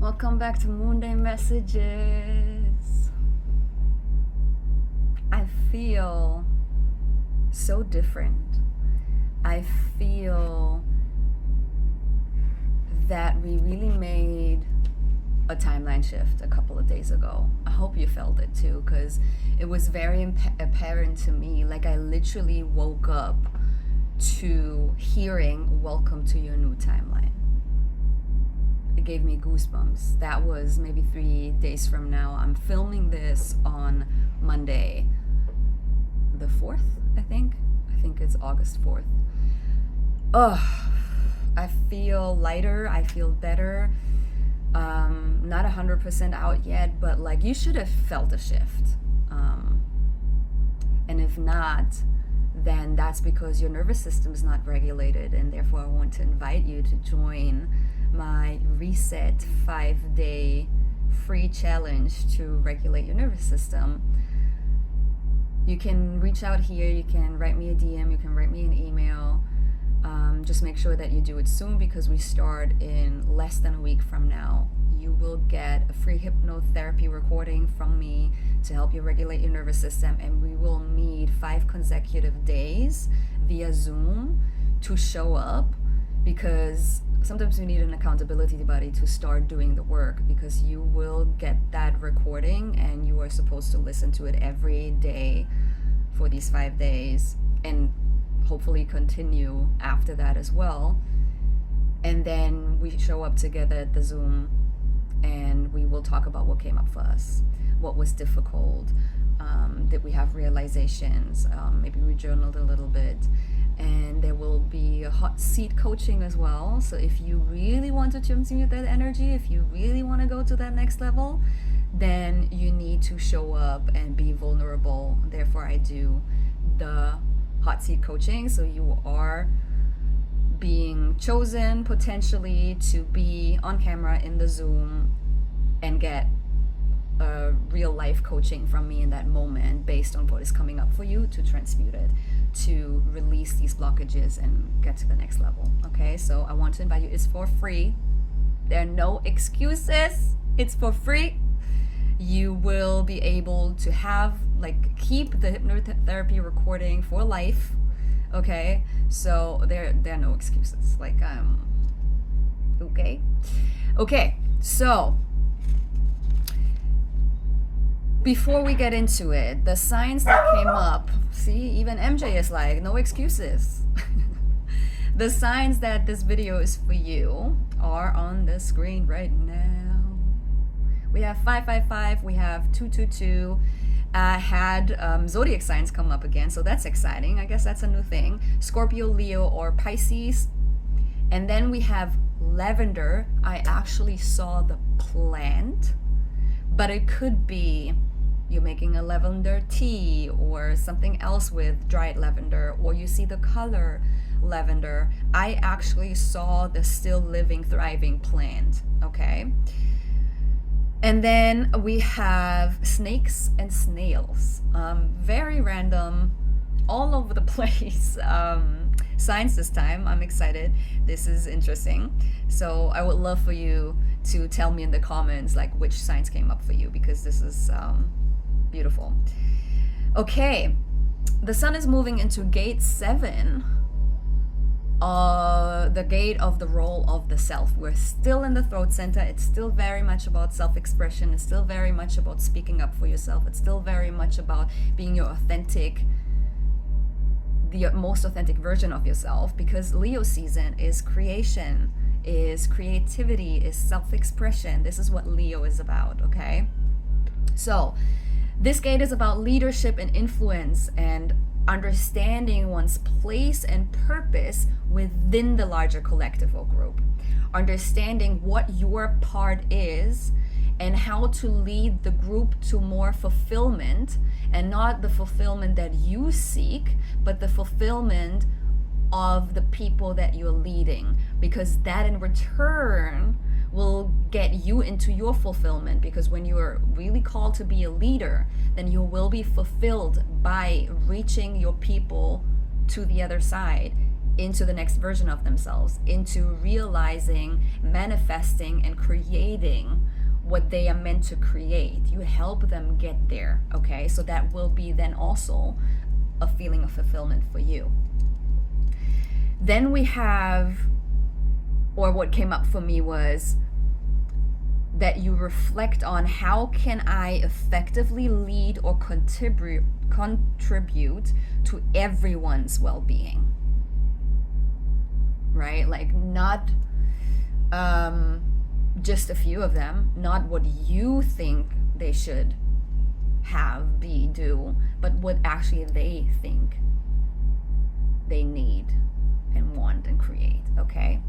Welcome back to Moonday Messages. I feel so different. I feel that we really made a timeline shift a couple of days ago. I hope you felt it too, because it was very apparent to me. Like, I literally woke up to hearing "Welcome to your new timeline." It gave me goosebumps. That was maybe 3 days from now. I'm filming this on Monday, the 4th, I think. I think it's August 4th. Ugh, I feel lighter. I feel better. Not 100% out yet, but like, you should have felt a shift. And if not, then that's because your nervous system is not regulated, and therefore I want to invite you to join my Reset 5-day free challenge to regulate your nervous system. You can reach out here, you can write me a DM, you can write me an email. Just make sure that you do it soon, because we start in less than a week from now. You will get a free hypnotherapy recording from me to help you regulate your nervous system, and we will meet 5 consecutive days via Zoom to show up, because sometimes we need an accountability buddy to start doing the work, because you will get that recording and you are supposed to listen to it every day for these 5 days, and hopefully continue after that as well. And then we show up together at the Zoom and we will talk about what came up for us, what was difficult, did we have realizations, maybe we journaled a little bit. And there will be a hot seat coaching as well. So if you really want to transmute that energy, if you really want to go to that next level, then you need to show up and be vulnerable. Therefore, I do the hot seat coaching. So you are being chosen potentially to be on camera in the Zoom and get a real life coaching from me in that moment based on what is coming up for you, to transmute it, to release these blockages and get to the next level. Okay, so I want to invite you. It's for free. There are no excuses. It's for free. You will be able to have, like, keep the hypnotherapy recording for life. Okay, so there are no excuses. Like, okay, so before we get into it, the signs that came up, see, even MJ is like, no excuses. The signs that this video is for you are on the screen right now. We have 555, we have 222. I had zodiac signs come up again, so that's exciting. I guess that's a new thing. Scorpio, Leo, or Pisces. And then we have lavender. I actually saw the plant, but it could be you're making a lavender tea or something else with dried lavender, or you see the color lavender. I actually saw the still living, thriving plant. Okay. And then we have snakes and snails. Very random, all over the place signs this time. I'm excited. This is interesting. So I would love for you to tell me in the comments, like, which signs came up for you, because this is beautiful. Okay, the sun is moving into gate 7. The gate of the role of the self. We're still in the throat center. It's still very much about self-expression. It's still very much about speaking up for yourself. It's still very much about being your the most authentic version of yourself, because Leo season is creation, is creativity, is self-expression. This is what Leo is about, okay? So this gate is about leadership and influence and understanding one's place and purpose within the larger collective or group, understanding what your part is and how to lead the group to more fulfillment, and not the fulfillment that you seek, but the fulfillment of the people that you're leading, because that in return will get you into your fulfillment. Because when you're really called to be a leader, then you will be fulfilled by reaching your people to the other side into the next version of themselves, into realizing, manifesting, and creating what they are meant to create. You help them get there, okay? So that will be then also a feeling of fulfillment for you. Then we have, or what came up for me was that you reflect on how can I effectively lead or contribute to everyone's well-being, right? Like not just a few of them, not what you think they should have, be, do, but what actually they think they need and want and create, okay?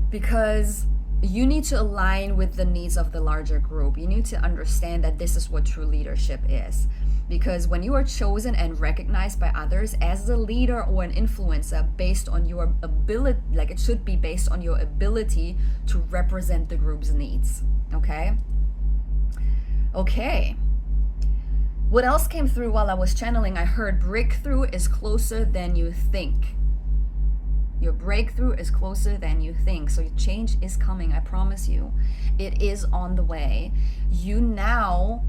Because you need to align with the needs of the larger group. You need to understand that this is what true leadership is. Because when you are chosen and recognized by others as a leader or an influencer based on your ability, like it should be based on your ability to represent the group's needs. Okay? Okay. What else came through while I was channeling? I heard breakthrough is closer than you think. Your breakthrough is closer than you think. So change is coming, I promise you. It is on the way. You now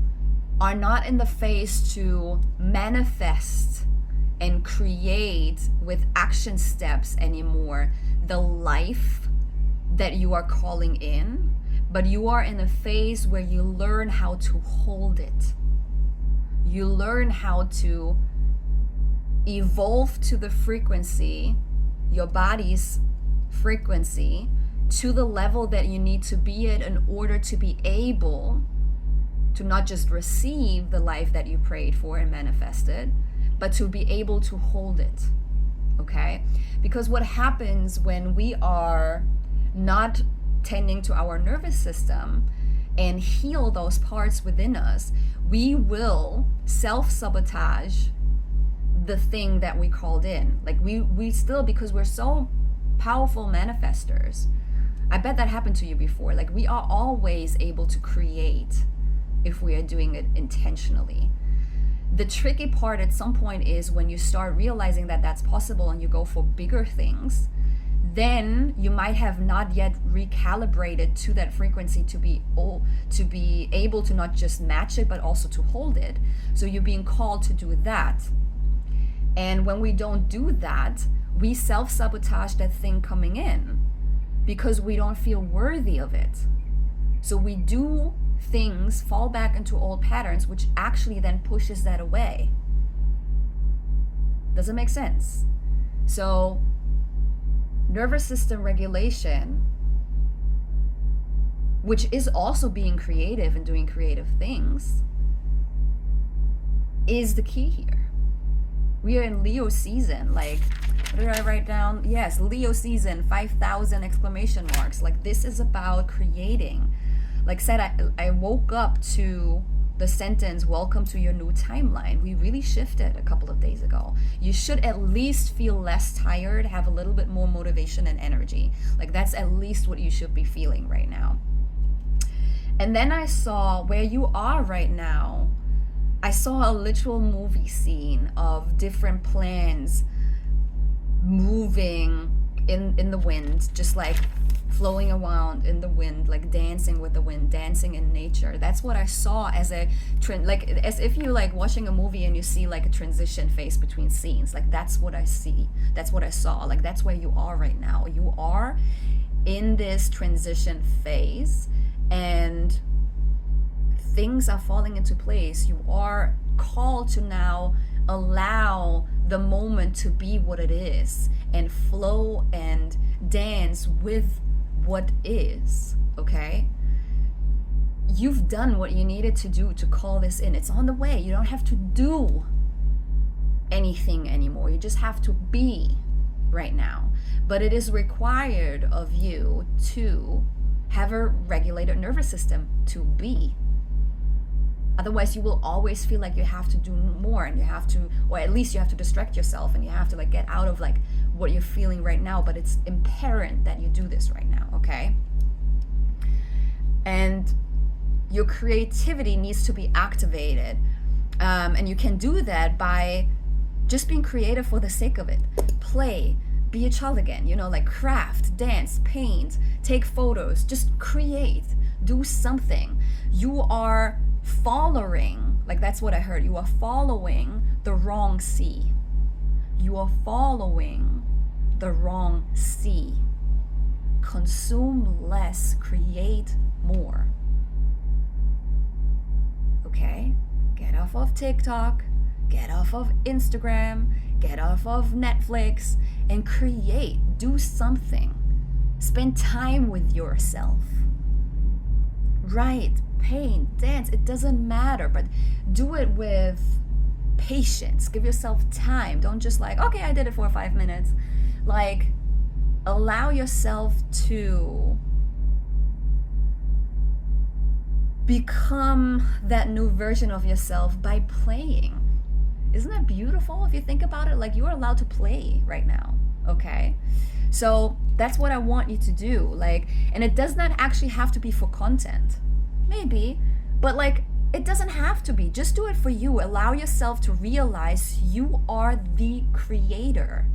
are not in the phase to manifest and create with action steps anymore the life that you are calling in, but you are in a phase where you learn how to hold it. You learn how to evolve to the frequency, your body's frequency, to the level that you need to be at in order to be able to not just receive the life that you prayed for and manifested, but to be able to hold it, okay? Because what happens when we are not tending to our nervous system and heal those parts within us, we will self-sabotage the thing that we called in. Like we still, because we're so powerful manifestors, I bet that happened to you before. Like we are always able to create if we are doing it intentionally. The tricky part at some point is when you start realizing that that's possible and you go for bigger things, then you might have not yet recalibrated to that frequency to be able to not just match it, but also to hold it. So you're being called to do that. And when we don't do that, we self-sabotage that thing coming in because we don't feel worthy of it. So we do things, fall back into old patterns, which actually then pushes that away. Does it make sense? So nervous system regulation, which is also being creative and doing creative things, is the key here. We are in Leo season. Like, what did I write down? Yes, Leo season, 5,000 exclamation marks. Like, this is about creating. Like I said, I woke up to the sentence, welcome to your new timeline. We really shifted a couple of days ago. You should at least feel less tired, have a little bit more motivation and energy. Like, that's at least what you should be feeling right now. And then I saw where you are right now. I saw a literal movie scene of different plants moving in the wind, just like flowing around in the wind, like dancing with the wind, dancing in nature. That's what I saw as a trend, like as if you like watching a movie and you see like a transition phase between scenes. Like that's what I see. That's what I saw. Like that's where you are right now. You are in this transition phase and things are falling into place. You are called to now allow the moment to be what it is and flow and dance with what is, okay? You've done what you needed to do to call this in. It's on the way. You don't have to do anything anymore. You just have to be right now. But it is required of you to have a regulated nervous system to be. Otherwise, you will always feel like you have to do more and you have to, or at least you have to distract yourself and you have to like get out of like what you're feeling right now. But it's imperative that you do this right now, okay? And your creativity needs to be activated. And you can do that by just being creative for the sake of it. Play, be a child again, like craft, dance, paint, take photos, just create, do something. You are following, like that's what I heard, you are following the wrong sea. You are following the wrong sea. Consume less, create more. Okay? Get off of TikTok, get off of Instagram, get off of Netflix, and create. Do something. Spend time with yourself. Write, paint, dance, it doesn't matter, but do it with patience. Give yourself time. Don't just like, okay, I did it for 5 minutes. Like, allow yourself to become that new version of yourself by playing. Isn't that beautiful if you think about it? Like, you're allowed to play right now, okay? So that's what I want you to do. Like, and it does not actually have to be for content. Maybe, but like, it doesn't have to be. Just do it for you. Allow yourself to realize you are the creator.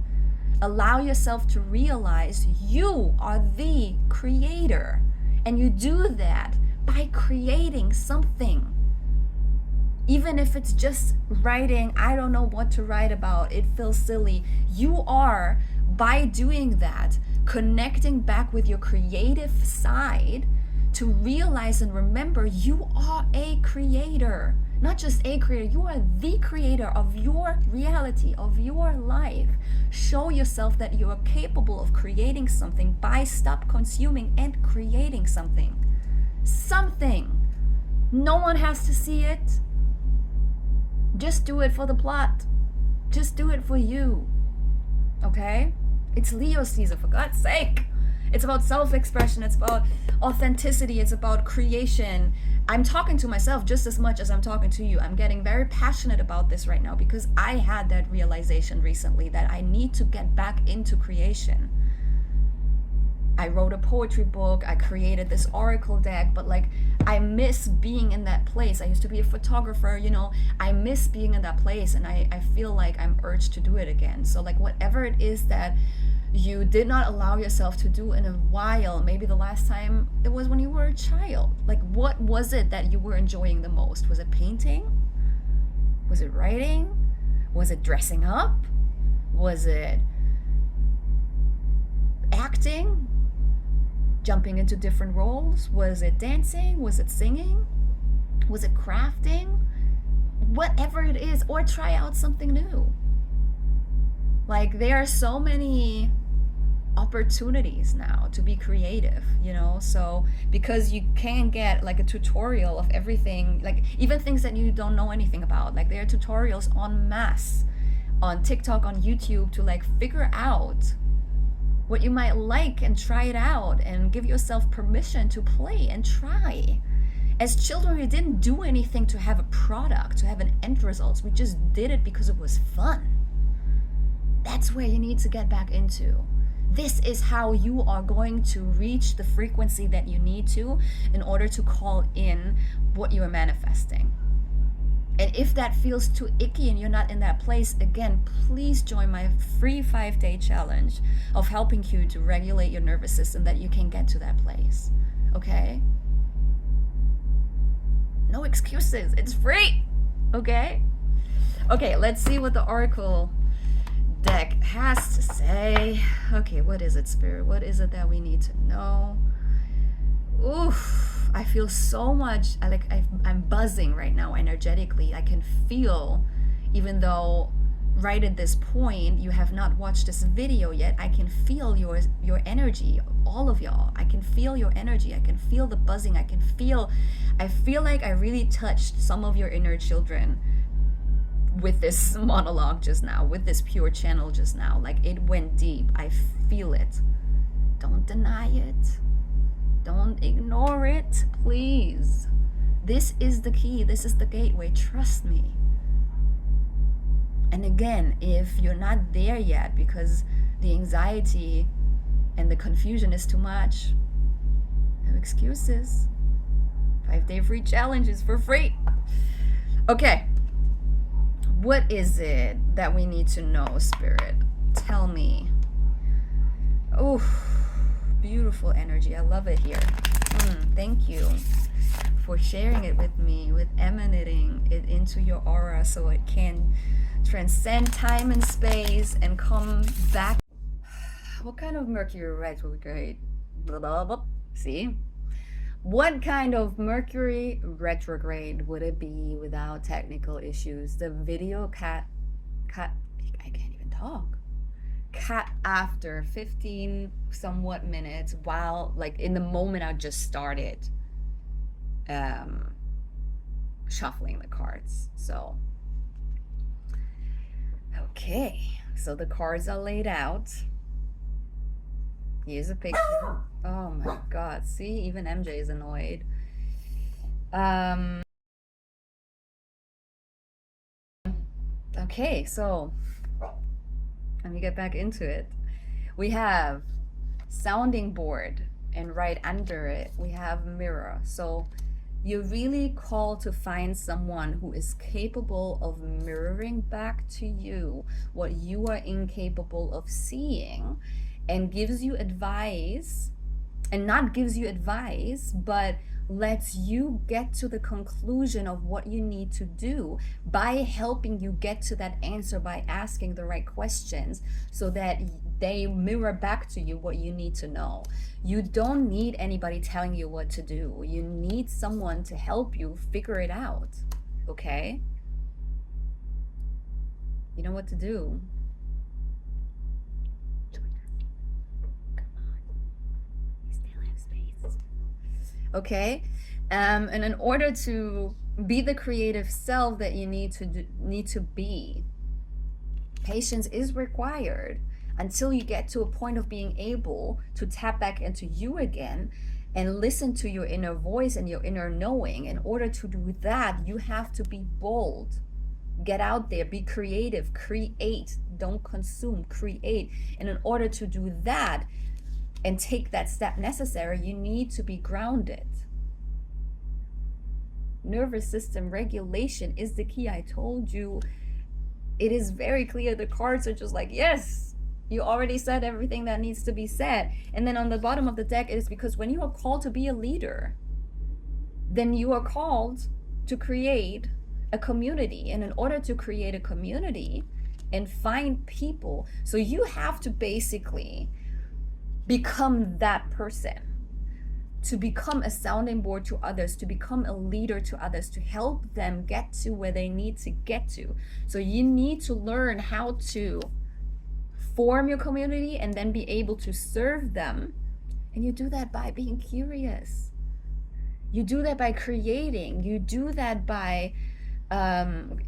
Allow yourself to realize you are the creator. And you do that by creating something. Even if it's just writing, I don't know what to write about, it feels silly. You are, by doing that, connecting back with your creative side to realize and remember you are a creator. Not just a creator, you are the creator of your reality, of your life. Show yourself that you are capable of creating something by stop consuming and creating something. Something. No one has to see it. Just do it for the plot. Just do it for you. Okay? It's Leo season, for God's sake. It's about self-expression. It's about authenticity. It's about creation. I'm talking to myself just as much as I'm talking to you. I'm getting very passionate about this right now because I had that realization recently that I need to get back into creation. I wrote a poetry book. I created this oracle deck, but like, I miss being in that place. I used to be a photographer, I miss being in that place, and I feel like I'm urged to do it again. So like, whatever it is that you did not allow yourself to do in a while, maybe the last time it was when you were a child. Like, what was it that you were enjoying the most? Was it painting? Was it writing? Was it dressing up? Was it acting? Jumping into different roles? Was it dancing? Was it singing? Was it crafting? Whatever it is, or try out something new. Like, there are so many opportunities now to be creative, so because you can get like a tutorial of everything, like even things that you don't know anything about, like there are tutorials en masse on TikTok, on YouTube, to like figure out what you might like and try it out and give yourself permission to play and try. As children, we didn't do anything to have a product, to have an end result. We just did it because it was fun. That's where you need to get back into. This is how you are going to reach the frequency that you need to in order to call in what you are manifesting. And if that feels too icky and you're not in that place, again, please join my free 5-day challenge of helping you to regulate your nervous system that you can get to that place. Okay? No excuses. It's free. Okay? Okay, let's see what the Oracle deck has to say. Okay, what is it, Spirit? What is it that we need to know? Oof, I feel so much, I'm buzzing right now energetically. I can feel, even though right at this point you have not watched this video yet, I can feel your energy, all of y'all. I can feel your energy. I can feel the buzzing. I feel like I really touched some of your inner children with this monologue just now, with this pure channel just now. Like, it went deep. I feel it. Don't deny it. Don't ignore it, please. This is the key. This is the gateway. Trust me. And again, if you're not there yet because the anxiety and the confusion is too much, no excuses. 5-day free challenge is for free. Okay. What is it that we need to know, Spirit? Tell me. Oh, beautiful energy. I love it here. Thank you for sharing it with me, with emanating it into your aura so it can transcend time and space and come back. What kind of Mercury retrograde? Blah, blah, blah. See? What kind of Mercury retrograde would it be without technical issues? The video cut, I can't even talk. Cut after 15 somewhat minutes while, like, in the moment I just started shuffling the cards. So, okay. So the cards are laid out. Here's a picture. Oh my god. See, even MJ is annoyed. Okay, so let me get back into it. We have sounding board, and right under it we have mirror. So you're really called to find someone who is capable of mirroring back to you what you are incapable of seeing, and gives you advice, and not gives you advice, but lets you get to the conclusion of what you need to do by helping you get to that answer, by asking the right questions so that they mirror back to you what you need to know. You don't need anybody telling you what to do. You need someone to help you figure it out, okay? You know what to do. Okay, and in order to be the creative self that you need to be, patience is required until you get to a point of being able to tap back into you again and listen to your inner voice and your inner knowing. In order to do that, you have to be bold. Get out there, be creative, create, don't consume, create. And in order to do that and take that step necessary, you need to be grounded. Nervous system regulation is the key. I told you, it is very clear. The cards are just like, yes, you already said everything that needs to be said. And then on the bottom of the deck is because when you are called to be a leader, then you are called to create a community. And in order to create a community and find people, so you have to basically become that person, to become a sounding board to others, to become a leader to others, to help them get to where they need to get to. So you need to learn how to form your community and then be able to serve them. And you do that by being curious. You do that by creating. You do that by,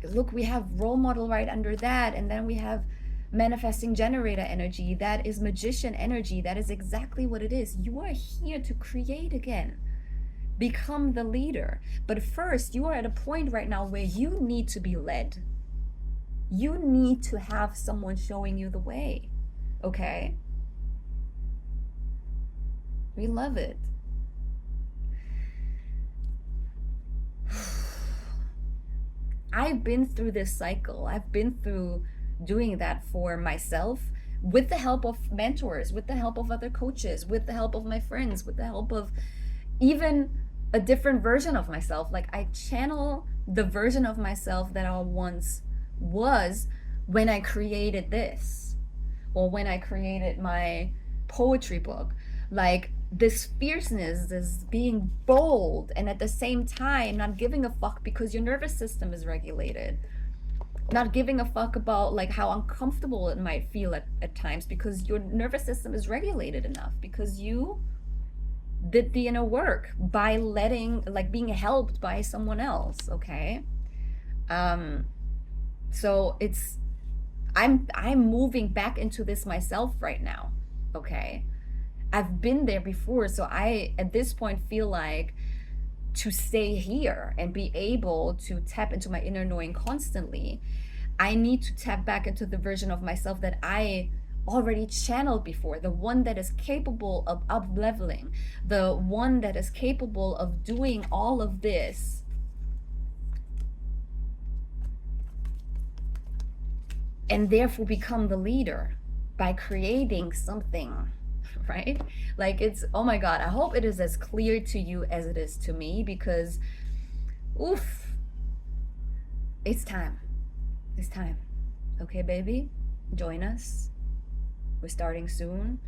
look, we have role model right under that. And then we have manifesting generator energy. That is magician energy. That is exactly what it is. You are here to create again. Become the leader. But first, you are at a point right now where you need to be led. You need to have someone showing you the way. Okay? We love it. I've been through this cycle. I've been through doing that for myself with the help of mentors, with the help of other coaches, with the help of my friends, with the help of even a different version of myself. Like, I channel the version of myself that I once was when I created this, or when I created my poetry book. Like, this fierceness, this being bold, and at the same time not giving a fuck because your nervous system is regulated, not giving a fuck about like how uncomfortable it might feel at times because your nervous system is regulated enough, because you did the inner work by letting, like, being helped by someone else. Okay, so it's, I'm moving back into this myself right now. Okay, I've been there before, so I at this point feel like to stay here and be able to tap into my inner knowing constantly, I need to tap back into the version of myself that I already channeled before, the one that is capable of up leveling, the one that is capable of doing all of this and therefore become the leader by creating something, right? Like, it's, oh my God, I hope it is as clear to you as it is to me, because, oof, it's time. It's time. Okay, baby, join us. We're starting soon.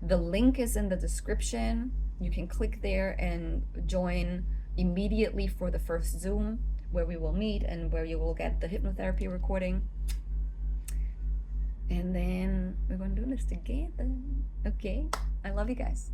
The link is in the description. You can click there and join immediately for the first Zoom, where we will meet and where you will get the hypnotherapy recording. And then we're going to do this together. Okay? I love you guys.